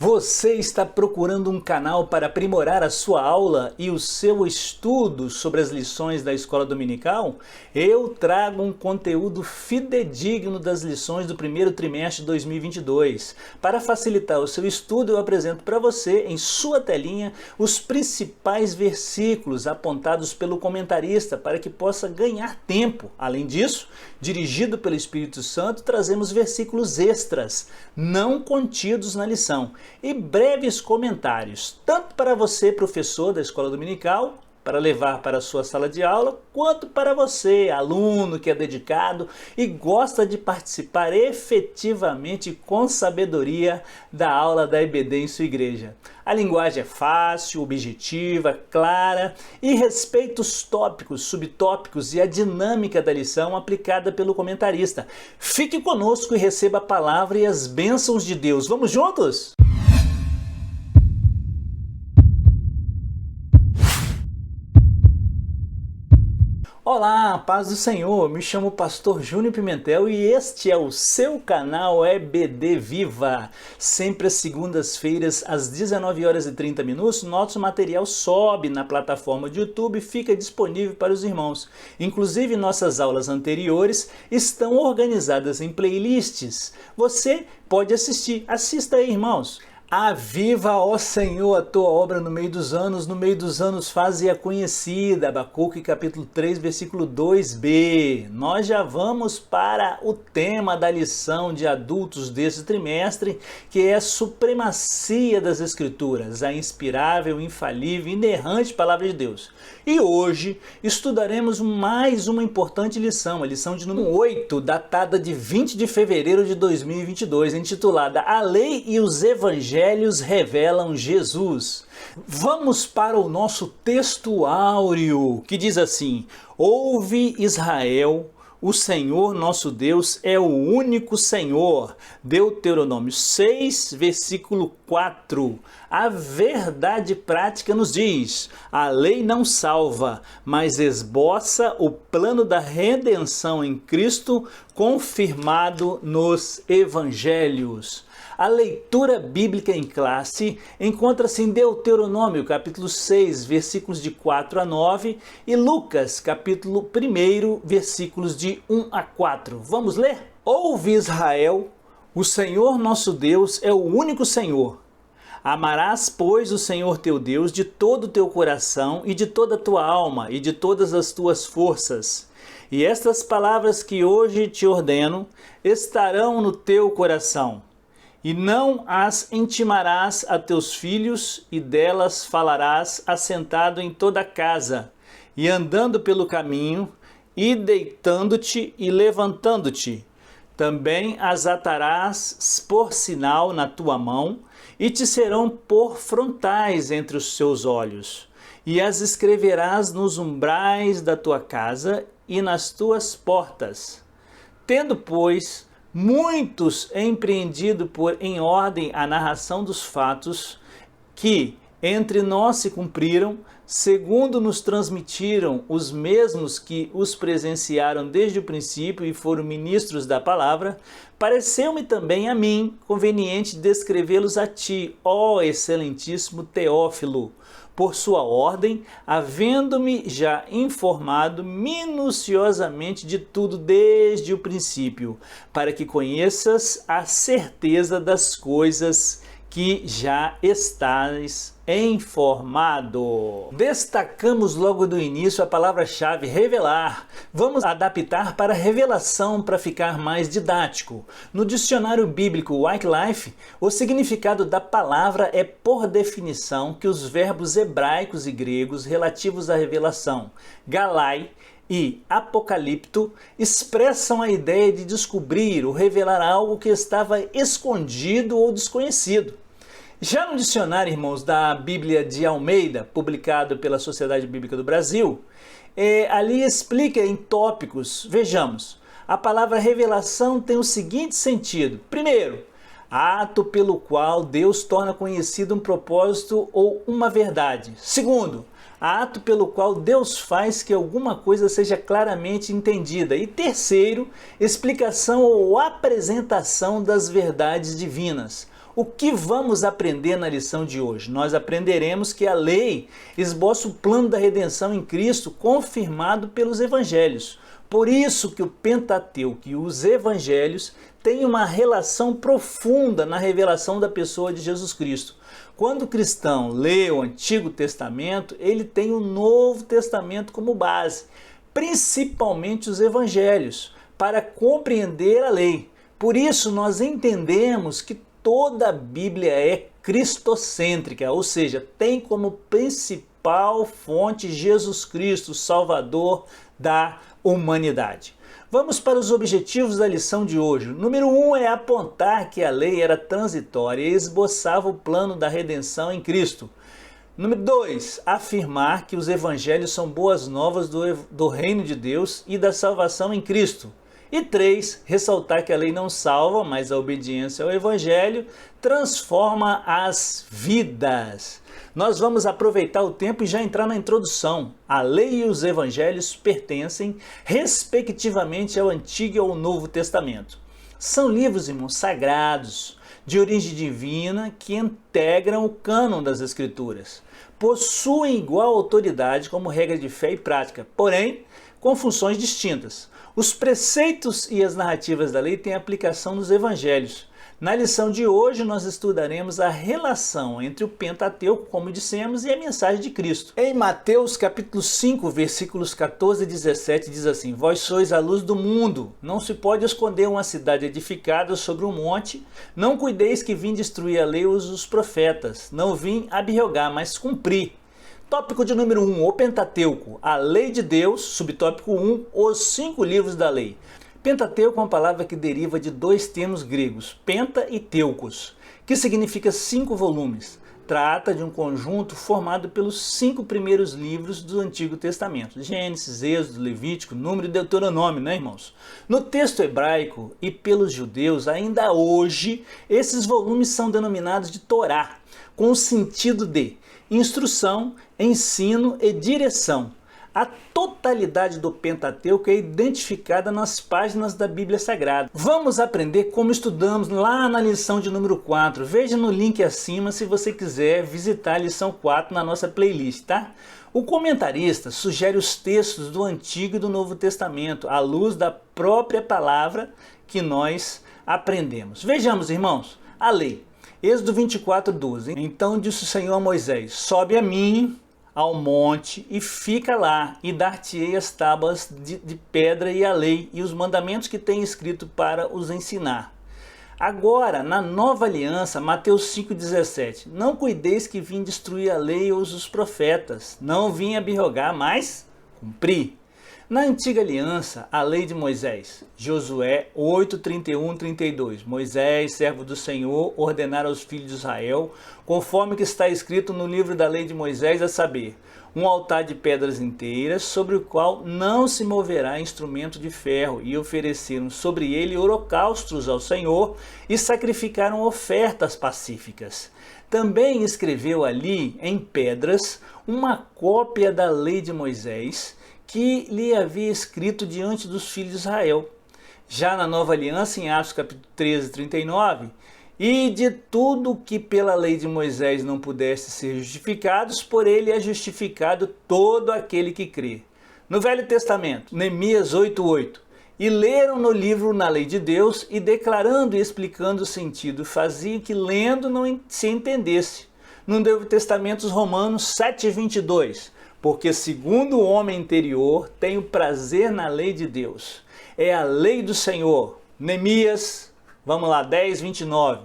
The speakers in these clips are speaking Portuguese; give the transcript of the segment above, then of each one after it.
Você está procurando um canal para aprimorar a sua aula e o seu estudo sobre as lições da escola dominical? Eu trago um conteúdo fidedigno das lições do primeiro trimestre de 2022. Para facilitar o seu estudo, eu apresento para você, em sua telinha, os principais versículos apontados pelo comentarista para que possa ganhar tempo. Além disso, dirigido pelo Espírito Santo, trazemos versículos extras, não contidos na lição, e breves comentários, tanto para você, professor da escola dominical, para levar para a sua sala de aula, quanto para você, aluno que é dedicado e gosta de participar efetivamente com sabedoria da aula da EBD em sua igreja. A linguagem é fácil, objetiva, clara e respeita os tópicos, subtópicos e a dinâmica da lição aplicada pelo comentarista. Fique conosco e receba a palavra e as bênçãos de Deus. Vamos juntos? Olá, paz do Senhor, me chamo Pastor Júnior Pimentel e este é o seu canal EBD Viva. Sempre às segundas-feiras, às 19h30, nosso material sobe na plataforma de YouTube e fica disponível para os irmãos. Inclusive, nossas aulas anteriores estão organizadas em playlists. Você pode assistir, assista aí, irmãos. Aviva, ó Senhor, a tua obra no meio dos anos faze-a conhecida. Abacuque capítulo 3, versículo 2b. Nós já vamos para o tema da lição de adultos desse trimestre, que é a supremacia das Escrituras, a inspirável, infalível, inerrante palavra de Deus. E hoje estudaremos mais uma importante lição, a lição de número 8, datada de 20 de fevereiro de 2022, intitulada A Lei e os Evangelhos revelam Jesus. Vamos para o nosso texto áureo, que diz assim: Ouve Israel, o Senhor nosso Deus é o único Senhor. Deuteronômio 6, versículo 4. A verdade prática nos diz: a lei não salva, mas esboça o plano da redenção em Cristo, confirmado nos evangelhos. A leitura bíblica em classe encontra-se em Deuteronômio, capítulo 6, versículos de 4 a 9 e Lucas, capítulo 1, versículos de 1 a 4. Vamos ler? Ouve Israel, o Senhor nosso Deus é o único Senhor. Amarás, pois, o Senhor teu Deus de todo o teu coração e de toda a tua alma e de todas as tuas forças. E estas palavras que hoje te ordeno estarão no teu coração. E não as intimarás a teus filhos, e delas falarás assentado em toda a casa, e andando pelo caminho, e deitando-te e levantando-te. Também as atarás por sinal na tua mão, e te serão por frontais entre os seus olhos. E as escreverás nos umbrais da tua casa e nas tuas portas. Tendo, pois, muitos empreendido por em ordem a narração dos fatos que entre nós se cumpriram, segundo nos transmitiram os mesmos que os presenciaram desde o princípio e foram ministros da palavra, pareceu-me também a mim conveniente descrevê-los a ti, ó excelentíssimo Teófilo, por sua ordem, havendo-me já informado minuciosamente de tudo desde o princípio, para que conheças a certeza das coisas que já estás informado. Destacamos logo do início a palavra-chave revelar. Vamos adaptar para revelação para ficar mais didático. No dicionário bíblico Wycliffe, o significado da palavra é, por definição, que os verbos hebraicos e gregos relativos à revelação, galai e apocalipto, expressam a ideia de descobrir ou revelar algo que estava escondido ou desconhecido. Já no dicionário, irmãos, da Bíblia de Almeida, publicado pela Sociedade Bíblica do Brasil, ali explica em tópicos. Vejamos, a palavra revelação tem o seguinte sentido. Primeiro, ato pelo qual Deus torna conhecido um propósito ou uma verdade. Segundo, ato pelo qual Deus faz que alguma coisa seja claramente entendida. E terceiro, explicação ou apresentação das verdades divinas. O que vamos aprender na lição de hoje? Nós aprenderemos que a lei esboça o plano da redenção em Cristo, confirmado pelos evangelhos. Por isso que o Pentateuco e os evangelhos têm uma relação profunda na revelação da pessoa de Jesus Cristo. Quando o cristão lê o Antigo Testamento, ele tem o Novo Testamento como base, principalmente os evangelhos, para compreender a lei. Por isso nós entendemos que toda a Bíblia é cristocêntrica, ou seja, tem como principal fonte Jesus Cristo, Salvador da humanidade. Vamos para os objetivos da lição de hoje. Número 1 é apontar que a lei era transitória e esboçava o plano da redenção em Cristo. Número 2, afirmar que os evangelhos são boas novas do reino de Deus e da salvação em Cristo. E 3, ressaltar que a lei não salva, mas a obediência ao evangelho transforma as vidas. Nós vamos aproveitar o tempo e já entrar na introdução. A lei e os evangelhos pertencem, respectivamente, ao Antigo e ao Novo Testamento. São livros, irmãos, sagrados, de origem divina, que integram o cânon das Escrituras. Possuem igual autoridade como regra de fé e prática, porém, com funções distintas. Os preceitos e as narrativas da lei têm aplicação nos evangelhos. Na lição de hoje, nós estudaremos a relação entre o Pentateuco, como dissemos, e a mensagem de Cristo. Em Mateus capítulo 5, versículos 14 e 17, diz assim: Vós sois a luz do mundo, não se pode esconder uma cidade edificada sobre um monte, não cuideis que vim destruir a lei ou os profetas, não vim abrogar, mas cumprir. Tópico de número 1, o Pentateuco, a lei de Deus. Subtópico 1, os 5 livros da lei. Pentateuco é uma palavra que deriva de 2 termos gregos, penta e teucos, que significa 5 volumes. Trata de um conjunto formado pelos 5 primeiros livros do Antigo Testamento, Gênesis, Êxodo, Levítico, Número e Deuteronômio, né, irmãos? No texto hebraico e pelos judeus, ainda hoje, esses volumes são denominados de Torá, com o sentido de instrução, ensino e direção. A totalidade do Pentateuco é identificada nas páginas da Bíblia Sagrada. Vamos aprender como estudamos lá na lição de número 4. Veja no link acima se você quiser visitar a lição 4 na nossa playlist, tá? O comentarista sugere os textos do Antigo e do Novo Testamento, à luz da própria palavra que nós aprendemos. Vejamos, irmãos, a lei. Êxodo 24, 12. Então disse o Senhor a Moisés: Sobe a mim ao monte e fica lá, e dar-te-ei as tábuas de pedra e a lei e os mandamentos que tem escrito para os ensinar. Agora, na nova aliança, Mateus 5,17. Não cuideis que vim destruir a lei ou os profetas, não vim abrogar, mas cumprir. Na antiga aliança, a lei de Moisés, Josué 8, 31, 32, Moisés, servo do Senhor, ordenara aos filhos de Israel, conforme que está escrito no livro da lei de Moisés, a saber, um altar de pedras inteiras, sobre o qual não se moverá instrumento de ferro, e ofereceram sobre ele holocaustos ao Senhor, e sacrificaram ofertas pacíficas. Também escreveu ali, em pedras, uma cópia da lei de Moisés, que lhe havia escrito diante dos filhos de Israel. Já na nova aliança, em Atos capítulo 13, 39, e de tudo que pela lei de Moisés não pudesse ser justificados, por ele é justificado todo aquele que crê. No Velho Testamento, Neemias 8:8, e leram no livro na lei de Deus, e declarando e explicando o sentido, fazia que lendo não se entendesse. No Novo Testamento, os Romanos 7:22, porque segundo o homem interior, tenho prazer na lei de Deus. É a lei do Senhor. Neemias, vamos lá, 10:29.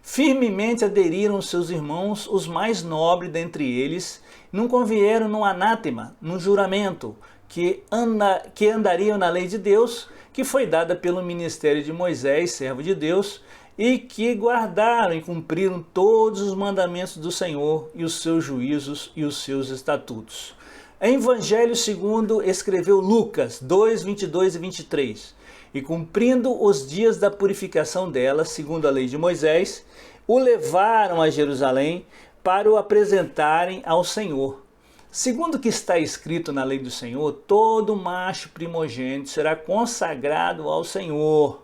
Firmemente aderiram seus irmãos, os mais nobres dentre eles, não convieram no anátema, no juramento, que andariam na lei de Deus, que foi dada pelo ministério de Moisés, servo de Deus, e que guardaram e cumpriram todos os mandamentos do Senhor e os seus juízos e os seus estatutos. Evangelho segundo escreveu Lucas 2, 22 e 23. E cumprindo os dias da purificação dela, segundo a lei de Moisés, o levaram a Jerusalém para o apresentarem ao Senhor. Segundo o que está escrito na lei do Senhor, todo macho primogênito será consagrado ao Senhor.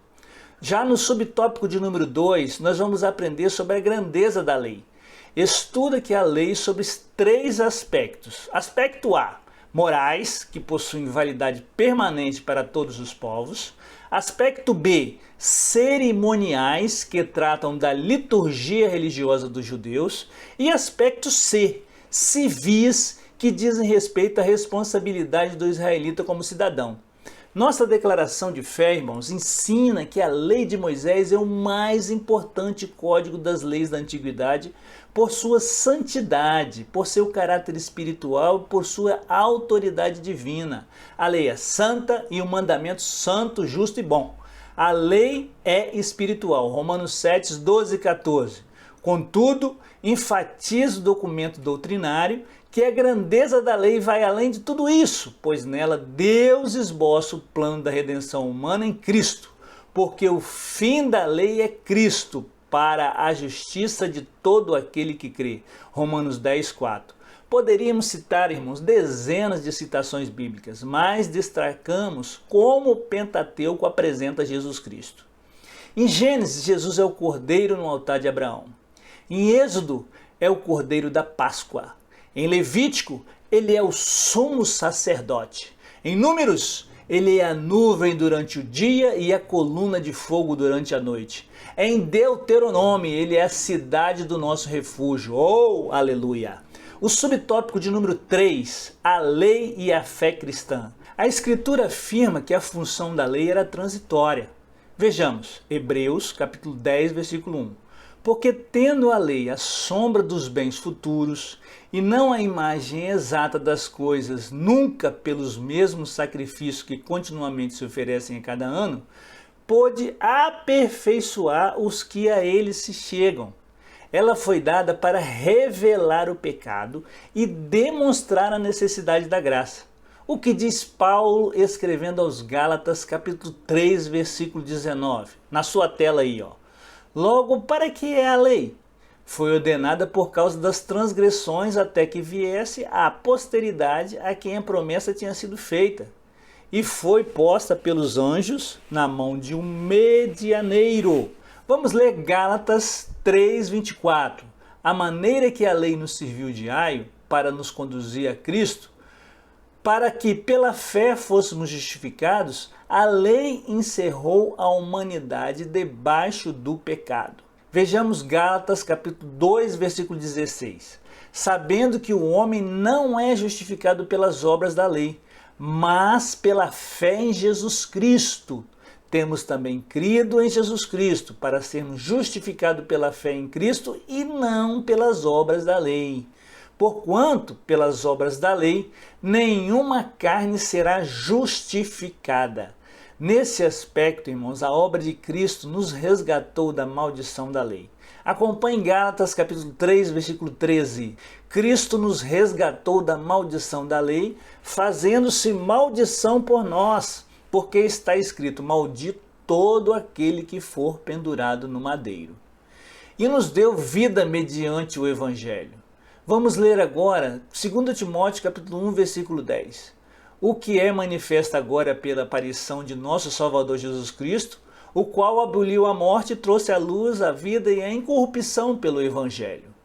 Já no subtópico de número 2, nós vamos aprender sobre a grandeza da lei. Estuda aqui a lei sobre 3 aspectos. Aspecto A, morais, que possuem validade permanente para todos os povos. Aspecto B, cerimoniais, que tratam da liturgia religiosa dos judeus. E aspecto C, civis, que dizem respeito à responsabilidade do israelita como cidadão. Nossa declaração de fé, irmãos, ensina que a lei de Moisés é o mais importante código das leis da antiguidade por sua santidade, por seu caráter espiritual e por sua autoridade divina. A lei é santa e o mandamento santo, justo e bom. A lei é espiritual. Romanos 7, 12 e 14. Contudo, enfatiza o documento doutrinário que a grandeza da lei vai além de tudo isso, pois nela Deus esboça o plano da redenção humana em Cristo, porque o fim da lei é Cristo para a justiça de todo aquele que crê. Romanos 10, 4. Poderíamos citar, irmãos, dezenas de citações bíblicas, mas destacamos como o Pentateuco apresenta Jesus Cristo. Em Gênesis, Jesus é o cordeiro no altar de Abraão. Em Êxodo, é o cordeiro da Páscoa. Em Levítico, ele é o sumo sacerdote. Em Números, ele é a nuvem durante o dia e a coluna de fogo durante a noite. Em Deuteronômio, ele é a cidade do nosso refúgio. Oh, aleluia! O subtópico de número 3, a lei e a fé cristã. A Escritura afirma que a função da lei era transitória. Vejamos, Hebreus capítulo 10, versículo 1. Porque tendo a lei a sombra dos bens futuros, e não a imagem exata das coisas, nunca pelos mesmos sacrifícios que continuamente se oferecem a cada ano, pôde aperfeiçoar os que a ele se chegam. Ela foi dada para revelar o pecado e demonstrar a necessidade da graça. O que diz Paulo escrevendo aos Gálatas, capítulo 3, versículo 19. Na sua tela aí, ó. Logo, para que é a lei? Foi ordenada por causa das transgressões até que viesse a posteridade a quem a promessa tinha sido feita. E foi posta pelos anjos na mão de um medianeiro. Vamos ler Gálatas 3:24. A maneira que a lei nos serviu de aio para nos conduzir a Cristo, para que pela fé fôssemos justificados, a lei encerrou a humanidade debaixo do pecado. Vejamos Gálatas capítulo 2, versículo 16. Sabendo que o homem não é justificado pelas obras da lei, mas pela fé em Jesus Cristo. Temos também crido em Jesus Cristo para sermos justificados pela fé em Cristo e não pelas obras da lei. Porquanto, pelas obras da lei, nenhuma carne será justificada. Nesse aspecto, irmãos, a obra de Cristo nos resgatou da maldição da lei. Acompanhe Gálatas capítulo 3, versículo 13. Cristo nos resgatou da maldição da lei, fazendo-se maldição por nós, porque está escrito, maldito todo aquele que for pendurado no madeiro. E nos deu vida mediante o Evangelho. Vamos ler agora 2 Timóteo capítulo 1, versículo 10. O que é manifesto agora pela aparição de nosso Salvador Jesus Cristo, o qual aboliu a morte e trouxe à luz a vida e a incorrupção pelo Evangelho.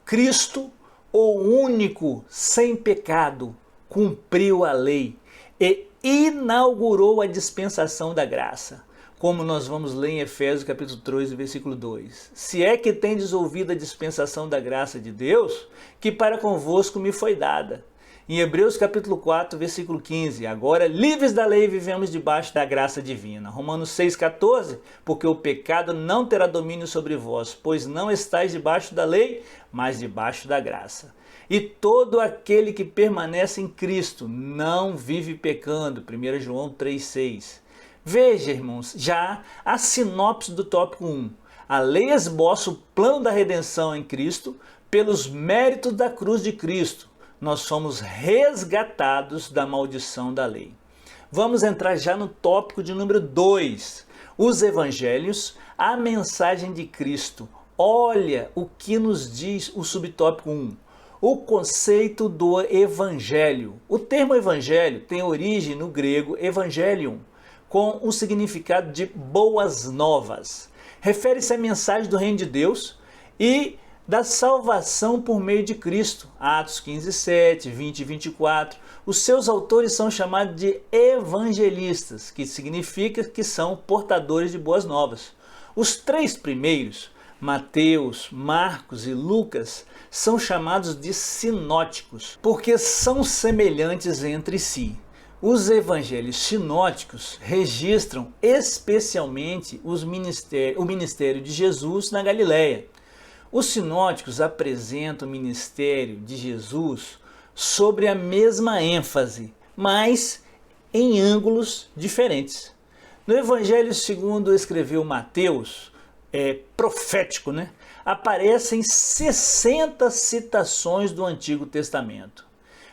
Cristo, o único sem pecado, cumpriu a lei e inaugurou a dispensação da graça. Como nós vamos ler em Efésios capítulo 3, versículo 2. Se é que tendes ouvido a dispensação da graça de Deus, que para convosco me foi dada. Em Hebreus capítulo 4, versículo 15. Agora, livres da lei, vivemos debaixo da graça divina. Romanos 6, 14. Porque o pecado não terá domínio sobre vós, pois não estáis debaixo da lei, mas debaixo da graça. E todo aquele que permanece em Cristo não vive pecando. 1 João 3, 6. Veja, irmãos, já a sinopse do tópico 1. A lei esboça o plano da redenção em Cristo pelos méritos da cruz de Cristo. Nós somos resgatados da maldição da lei. Vamos entrar já no tópico de número 2. Os evangelhos, a mensagem de Cristo. Olha o que nos diz o subtópico 1. O conceito do evangelho. O termo evangelho tem origem no grego evangelion, com o significado de boas novas. Refere-se à mensagem do reino de Deus e da salvação por meio de Cristo. Atos 15:7, 20 e 24. Os seus autores são chamados de evangelistas, que significa que são portadores de boas novas. Os três primeiros, Mateus, Marcos e Lucas, são chamados de sinóticos, porque são semelhantes entre si. Os evangelhos sinóticos registram especialmente o ministério de Jesus na Galileia. Os sinóticos apresentam o ministério de Jesus sobre a mesma ênfase, mas em ângulos diferentes. No Evangelho segundo escreveu Mateus, profético, aparecem 60 citações do Antigo Testamento.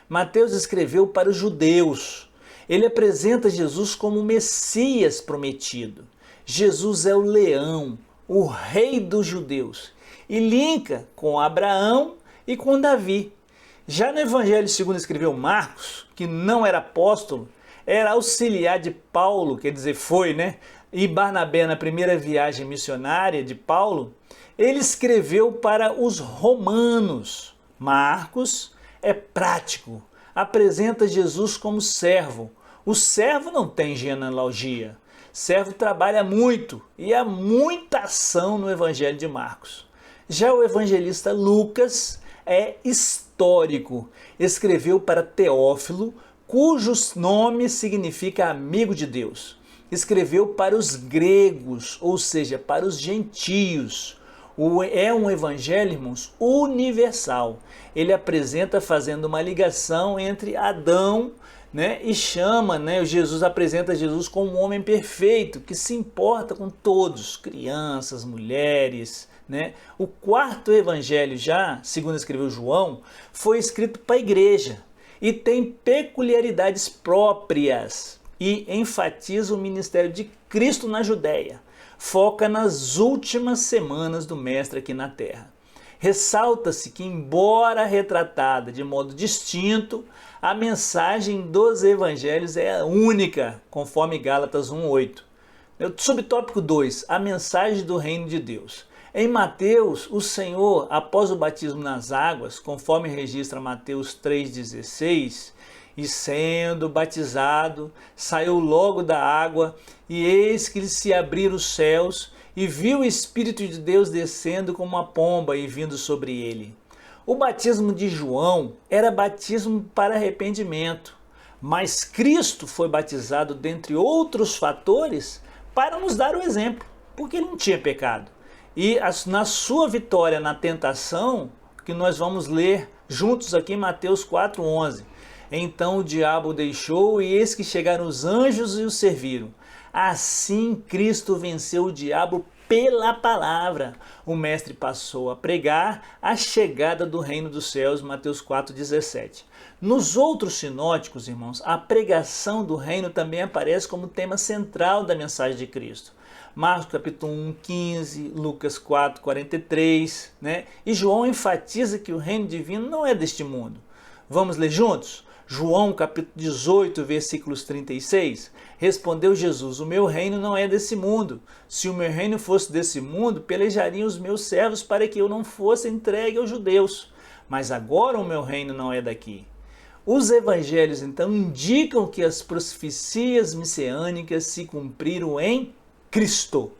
Mateus escreveu para os judeus. Ele apresenta Jesus como o Messias prometido. Jesus é o leão, o rei dos judeus, e linka com Abraão e com Davi. Já no Evangelho segundo escreveu Marcos, que não era apóstolo, era auxiliar de Paulo, quer dizer, e Barnabé na primeira viagem missionária de Paulo, ele escreveu para os romanos. Marcos é prático, apresenta Jesus como servo. O servo não tem genealogia, servo trabalha muito e há muita ação no Evangelho de Marcos. Já o evangelista Lucas é histórico, escreveu para Teófilo, cujo nome significa amigo de Deus. Escreveu para os gregos, ou seja, para os gentios. É um evangelho, irmãos, universal. Ele apresenta fazendo uma ligação entre Adão, e chama, Jesus apresenta Jesus como um homem perfeito, que se importa com todos, crianças, mulheres. O quarto evangelho, já, segundo escreveu João, foi escrito para a igreja e tem peculiaridades próprias e enfatiza o ministério de Cristo na Judéia. Foca nas últimas semanas do Mestre aqui na Terra. Ressalta-se que, embora retratada de modo distinto, a mensagem dos evangelhos é única, conforme Gálatas 1:8. Subtópico 2, a mensagem do reino de Deus. Em Mateus, o Senhor, após o batismo nas águas, conforme registra Mateus 3,16, e sendo batizado, saiu logo da água, e eis que se abriram os céus, e viu o Espírito de Deus descendo como uma pomba e vindo sobre ele. O batismo de João era batismo para arrependimento, mas Cristo foi batizado, dentre outros fatores, para nos dar o exemplo, porque ele não tinha pecado. E na sua vitória na tentação, que nós vamos ler juntos aqui em Mateus 4:11. Então o diabo o deixou, e eis que chegaram os anjos e o serviram. Assim Cristo venceu o diabo pela palavra. O mestre passou a pregar a chegada do reino dos céus, Mateus 4:17. Nos outros sinóticos, irmãos, a pregação do reino também aparece como tema central da mensagem de Cristo. Marcos capítulo 1:15, Lucas 4:43, E João enfatiza que o reino divino não é deste mundo. Vamos ler juntos? João capítulo 18, versículos 36. Respondeu Jesus: o meu reino não é desse mundo. Se o meu reino fosse desse mundo, pelejariam os meus servos para que eu não fosse entregue aos judeus. Mas agora o meu reino não é daqui. Os evangelhos, então, indicam que as profecias messiânicas se cumpriram em Cristo.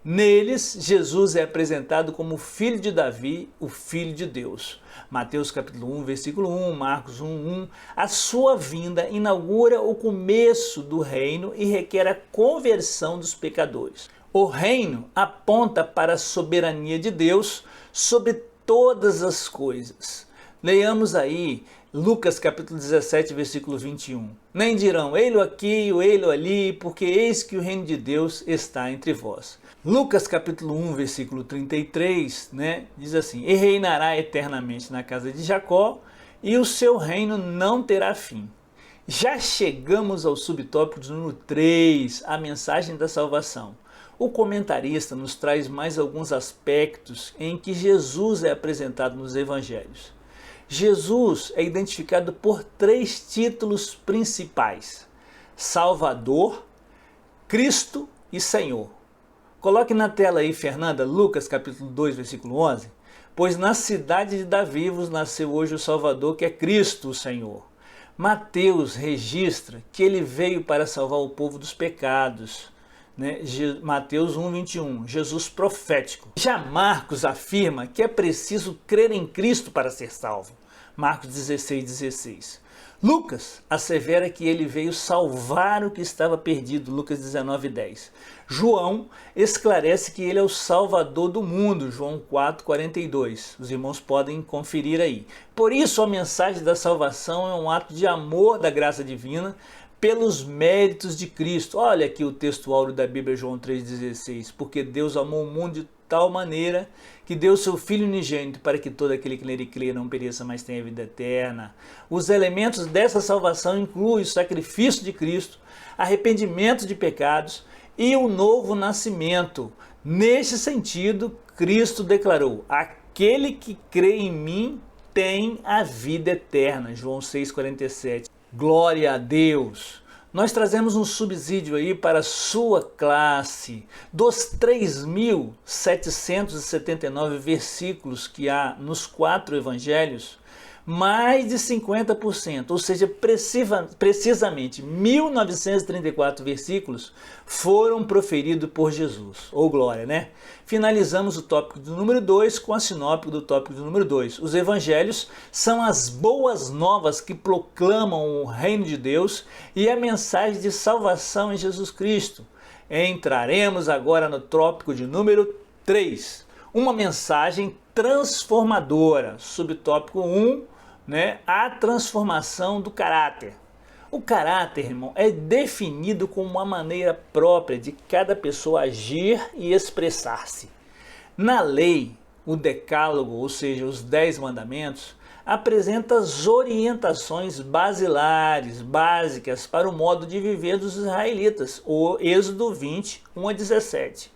Neles, Jesus é apresentado como o filho de Davi, o filho de Deus. Mateus capítulo 1, versículo 1, Marcos 1:1. A sua vinda inaugura o começo do reino e requer a conversão dos pecadores. O reino aponta para a soberania de Deus sobre todas as coisas. Leiamos aí Lucas capítulo 17, versículo 21. Nem dirão, ei-lo aqui ou ei-lo ali, porque eis que o reino de Deus está entre vós. Lucas capítulo 1, versículo 33, diz assim: e reinará eternamente na casa de Jacó, e o seu reino não terá fim. Já chegamos ao subtópico número 3, a mensagem da salvação. O comentarista nos traz mais alguns aspectos em que Jesus é apresentado nos evangelhos. Jesus é identificado por 3 títulos principais: Salvador, Cristo e Senhor. Coloque na tela aí, Fernanda, Lucas capítulo 2, versículo 11. Pois na cidade de Davi vos nasceu hoje o Salvador, que é Cristo o Senhor. Mateus registra que ele veio para salvar o povo dos pecados. Mateus 1, 21, Jesus profético. Já Marcos afirma que é preciso crer em Cristo para ser salvo. Marcos 16, 16. Lucas assevera que ele veio salvar o que estava perdido, Lucas 19, 10. João esclarece que ele é o Salvador do mundo, João 4, 42. Os irmãos podem conferir aí. Por isso a mensagem da salvação é um ato de amor da graça divina pelos méritos de Cristo. Olha aqui o texto áureo da Bíblia, João 3,16. Porque Deus amou o mundo de tal maneira que deu seu Filho unigênito para que todo aquele que nele crê não pereça, mas tenha vida eterna. Os elementos dessa salvação incluem o sacrifício de Cristo, arrependimento de pecados e o novo nascimento. Neste sentido, Cristo declarou: aquele que crê em mim tem a vida eterna. João 6,47. Glória a Deus! Nós trazemos um subsídio aí para a sua classe. Dos 3.779 versículos que há nos 4 evangelhos, mais de 50%, ou seja, precisamente 1.934 versículos foram proferidos por Jesus. Ou glória, né? Finalizamos o tópico do número 2 com a sinopse do tópico do número 2. Os evangelhos são as boas novas que proclamam o reino de Deus e a mensagem de salvação em Jesus Cristo. Entraremos agora no tópico de número 3. Uma mensagem transformadora. Subtópico 1, a transformação do caráter. O caráter, irmão, é definido como uma maneira própria de cada pessoa agir e expressar-se. Na lei, o decálogo, ou seja, os 10 mandamentos, apresenta as orientações básicas para o modo de viver dos israelitas, o Êxodo 20, 1 a 17.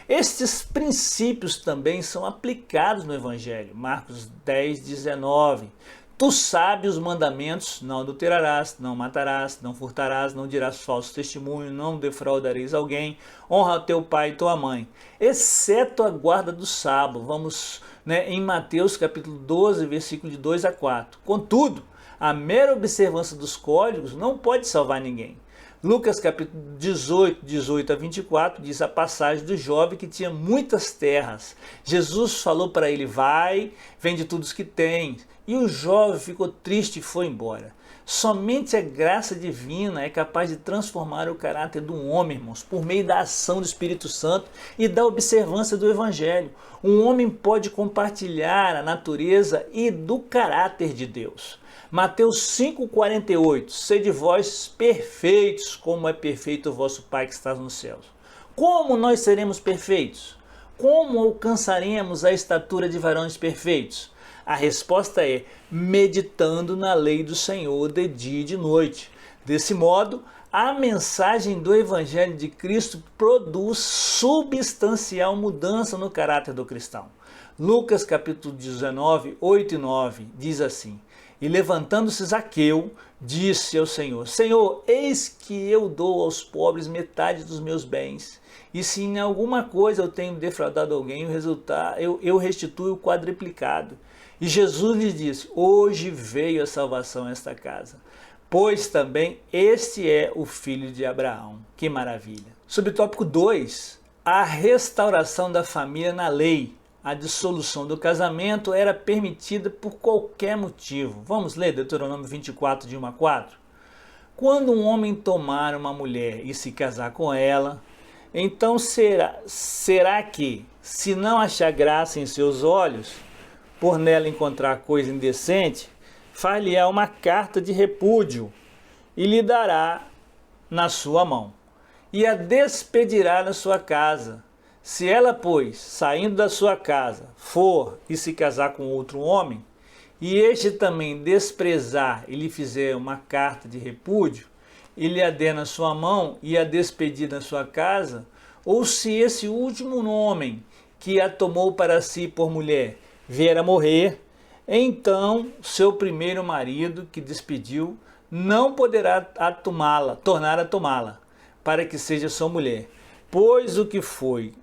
Estes princípios também são aplicados no Evangelho, Marcos 10, 19. Tu sabes os mandamentos: não adulterarás, não matarás, não furtarás, não dirás falso testemunho, não defraudareis alguém, honra teu pai e tua mãe, exceto a guarda do sábado. Vamos em Mateus capítulo 12, versículo de 2 a 4. Contudo, a mera observância dos códigos não pode salvar ninguém. Lucas capítulo 18, 18 a 24, diz a passagem do jovem que tinha muitas terras. Jesus falou para ele: vai, vende tudo o que tem. E o jovem ficou triste e foi embora. Somente a graça divina é capaz de transformar o caráter do homem, irmãos, por meio da ação do Espírito Santo e da observância do Evangelho. Um homem pode compartilhar a natureza e do caráter de Deus. Mateus 5,48. Sede vós perfeitos, como é perfeito o vosso Pai que está nos céus. Como nós seremos perfeitos? Como alcançaremos a estatura de varões perfeitos? A resposta é meditando na lei do Senhor de dia e de noite. Desse modo, a mensagem do Evangelho de Cristo produz substancial mudança no caráter do cristão. Lucas capítulo 19, 8 e 9 diz assim: e levantando-se Zaqueu, disse ao Senhor: Senhor, eis que eu dou aos pobres metade dos meus bens, e se em alguma coisa eu tenho defraudado alguém, eu restituo o quadriplicado. E Jesus lhe disse: hoje veio a salvação a esta casa, pois também este é o filho de Abraão. Que maravilha! Subtópico 2. A restauração da família na lei. A dissolução do casamento era permitida por qualquer motivo. Vamos ler Deuteronômio 24, de 1 a 4? Quando um homem tomar uma mulher e se casar com ela, então será que, se não achar graça em seus olhos, por nela encontrar coisa indecente, far-lhe-á uma carta de repúdio e lhe dará na sua mão, e a despedirá na sua casa. Se ela, pois, saindo da sua casa, for e se casar com outro homem, e este também desprezar e lhe fizer uma carta de repúdio, e lhe a der na sua mão e a despedir na sua casa, ou se esse último homem que a tomou para si por mulher vier a morrer, então seu primeiro marido que despediu não poderá tornar a tomá-la, para que seja sua mulher, pois o que foi,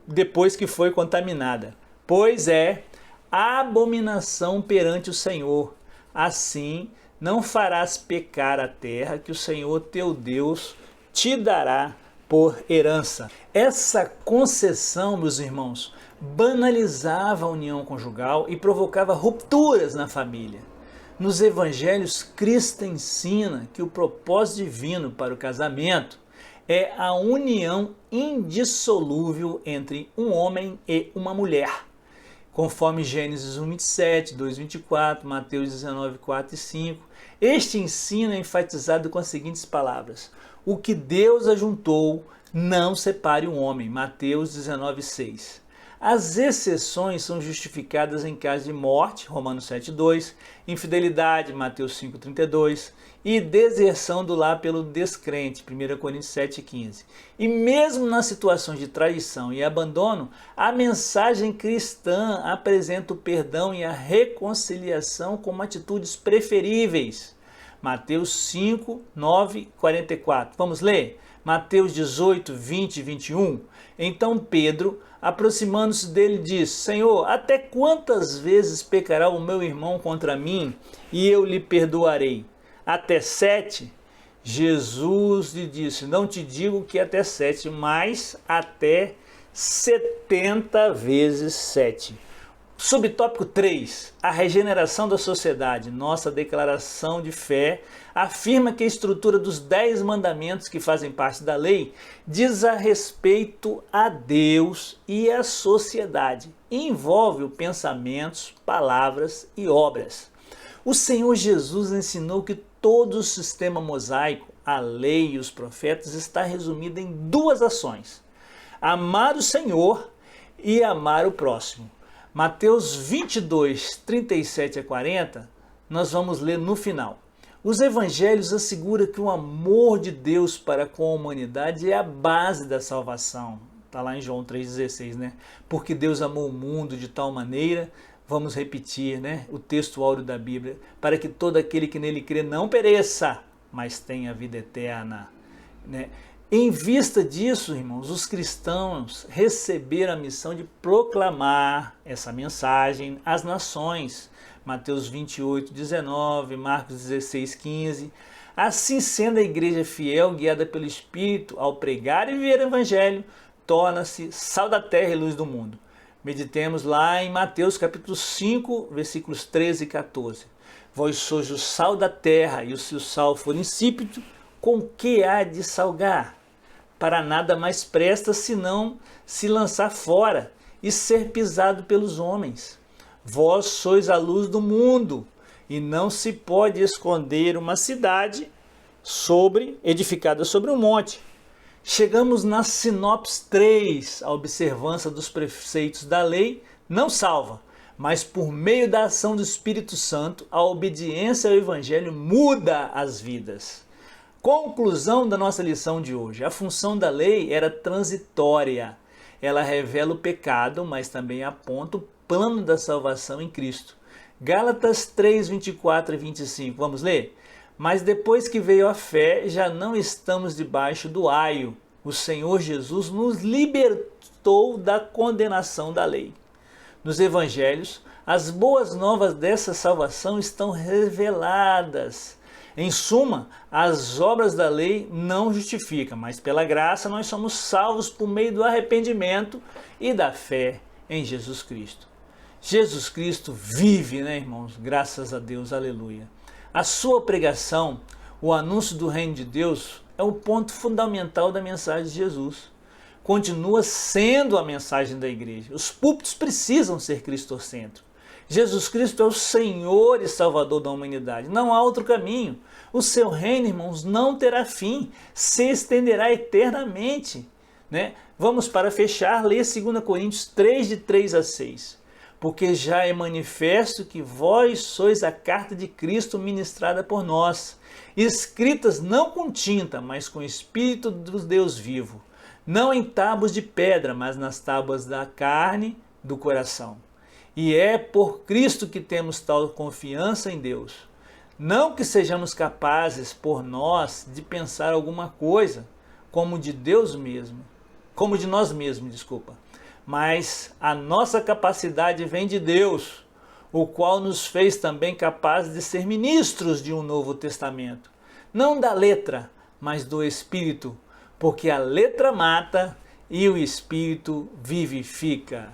depois que foi contaminada, pois é abominação perante o Senhor. Assim não farás pecar a terra que o Senhor teu Deus te dará por herança. Essa concessão, meus irmãos, banalizava a união conjugal e provocava rupturas na família. Nos evangelhos, Cristo ensina que o propósito divino para o casamento é a união indissolúvel entre um homem e uma mulher, conforme Gênesis 1:27, 2:24, Mateus 19:4 e 5. Este ensino é enfatizado com as seguintes palavras: o que Deus ajuntou, não separe o homem, Mateus 19:6. As exceções são justificadas em caso de morte, Romanos 7:2, infidelidade, Mateus 5:32, e deserção do lar pelo descrente, 1 Coríntios 7:15. E mesmo nas situações de traição e abandono, a mensagem cristã apresenta o perdão e a reconciliação como atitudes preferíveis. Mateus 5, 9, 44. Vamos ler? Mateus 18, 20 e 21. Então Pedro, aproximando-se dele, disse: Senhor, até quantas vezes pecará o meu irmão contra mim e eu lhe perdoarei? Até 7? Jesus lhe disse: não te digo que até 7, mas até 70 vezes 7. Subtópico 3, a regeneração da sociedade. Nossa declaração de fé afirma que a estrutura dos 10 mandamentos que fazem parte da lei diz a respeito a Deus e à sociedade. Envolve pensamentos, palavras e obras. O Senhor Jesus ensinou que todo o sistema mosaico, a lei e os profetas, está resumido em 2 ações: amar o Senhor e amar o próximo. Mateus 22, 37 a 40, nós vamos ler no final. Os evangelhos asseguram que o amor de Deus para com a humanidade é a base da salvação. Está lá em João 3,16, né? Porque Deus amou o mundo de tal maneira, vamos repetir, né? O texto áureo da Bíblia, para que todo aquele que nele crê não pereça, mas tenha a vida eterna, né? Em vista disso, irmãos, os cristãos receberam a missão de proclamar essa mensagem às nações. Mateus 28, 19, Marcos 16, 15. Assim sendo, a igreja fiel, guiada pelo Espírito, ao pregar e viver o Evangelho, torna-se sal da terra e luz do mundo. Meditemos lá em Mateus capítulo 5, versículos 13 e 14. Vós sois o sal da terra, e se o sal for insípido, com que há de salgar? Para nada mais presta senão se lançar fora e ser pisado pelos homens. Vós sois a luz do mundo, e não se pode esconder uma cidade edificada sobre um monte. Chegamos na sinopse 3, a observância dos preceitos da lei não salva, mas por meio da ação do Espírito Santo, a obediência ao Evangelho muda as vidas. Conclusão da nossa lição de hoje: a função da lei era transitória. Ela revela o pecado, mas também aponta o plano da salvação em Cristo. Gálatas 3, 24 e 25. Vamos ler? Mas depois que veio a fé, já não estamos debaixo do aio. O Senhor Jesus nos libertou da condenação da lei. Nos evangelhos, as boas novas dessa salvação estão reveladas. Em suma, as obras da lei não justificam, mas pela graça nós somos salvos por meio do arrependimento e da fé em Jesus Cristo. Jesus Cristo vive, né, irmãos? Graças a Deus, aleluia. A sua pregação, o anúncio do reino de Deus, é o ponto fundamental da mensagem de Jesus. Continua sendo a mensagem da igreja. Os púlpitos precisam ser cristocêntricos. Jesus Cristo é o Senhor e Salvador da humanidade. Não há outro caminho. O seu reino, irmãos, não terá fim. Se estenderá eternamente, né? Vamos, para fechar, ler 2 Coríntios 3, de 3 a 6. Porque já é manifesto que vós sois a carta de Cristo ministrada por nós, escritas não com tinta, mas com o Espírito do Deus vivo, não em tábuas de pedra, mas nas tábuas da carne do coração. E é por Cristo que temos tal confiança em Deus. Não que sejamos capazes por nós de pensar alguma coisa como de Deus mesmo, como de nós mesmos, desculpa. Mas a nossa capacidade vem de Deus, o qual nos fez também capazes de ser ministros de um novo testamento. Não da letra, mas do Espírito, porque a letra mata e o Espírito vivifica.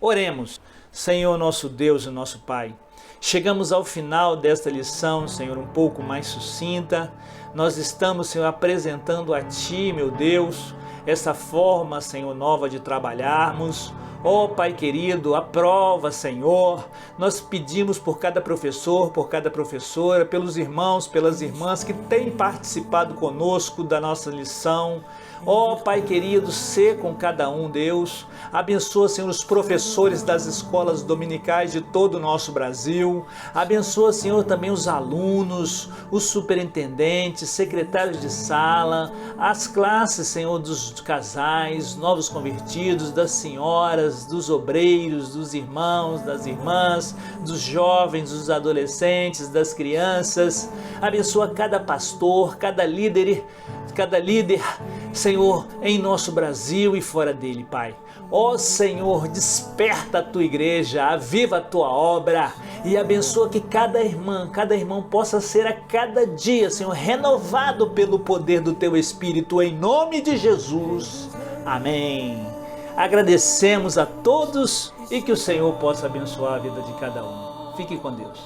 Oremos. Senhor nosso Deus e nosso Pai, chegamos ao final desta lição, Senhor, um pouco mais sucinta. Nós estamos, Senhor, apresentando a Ti, meu Deus, essa forma, Senhor, nova de trabalharmos. Ó Pai querido, aprova, Senhor. Nós pedimos por cada professor, por cada professora, pelos irmãos, pelas irmãs que têm participado conosco da nossa lição. Ó Pai querido, sê com cada um, Deus. Abençoa, Senhor, os professores das escolas dominicais de todo o nosso Brasil. Abençoa, Senhor, também os alunos, os superintendentes, secretários de sala, as classes, Senhor, dos casais, novos convertidos, das senhoras, dos obreiros, dos irmãos, das irmãs, dos jovens, dos adolescentes, das crianças. Abençoa cada pastor, cada líder, Senhor, em nosso Brasil e fora dele, Pai. Ó Senhor, desperta a tua igreja, aviva a tua obra e abençoa que cada irmã, cada irmão possa ser a cada dia, Senhor, renovado pelo poder do teu Espírito, em nome de Jesus. Amém. Agradecemos a todos e que o Senhor possa abençoar a vida de cada um. Fique com Deus.